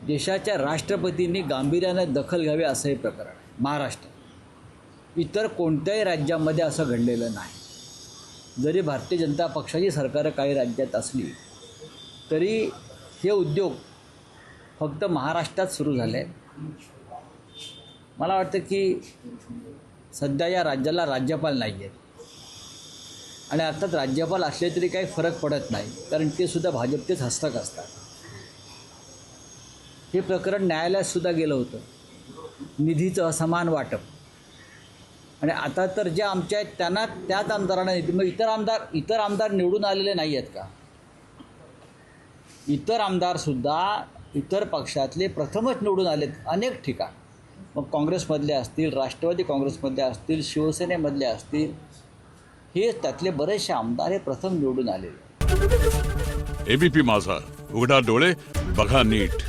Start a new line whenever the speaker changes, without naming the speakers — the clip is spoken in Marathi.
देशाच्या राष्ट्रपतींनी गांभीर्याने दखल घ्यावी असं हे प्रकरण आहे महाराष्ट्रात. इतर कोणत्याही राज्यामध्ये असं घडलेलं नाही. जरी भारतीय जनता पक्षाची सरकारं काही राज्यात असली तरी हे उद्योग फक्त महाराष्ट्रात सुरू झाले आहेत. मला वाटतं की सध्या या राज्याला राज्यपाल नाही आहेत आणि अर्थात राज्यपाल असले तरी काही फरक पडत नाही, कारण ते सुद्धा भाजपचेच हस्तक असतात. हे प्रकरण न्यायालयात सुद्धा गेलं होतं, निधीचं असमान वाटप. आणि आता तर जे आमच्या आहेत त्यांना त्याच आमदारांना निधी, मग इतर आमदार निवडून आलेले नाही आहेत का? इतर आमदारसुद्धा इतर पक्षातले प्रथमच निवडून आलेत अनेक ठिकाण. मग काँग्रेसमधले असतील, राष्ट्रवादी काँग्रेसमधले असतील, शिवसेनेमधले असतील, हे त्यातले बरेचसे आमदार हे प्रथम निवडून आलेले.
एबीपी माझा, उघडा डोळे बघा नीट.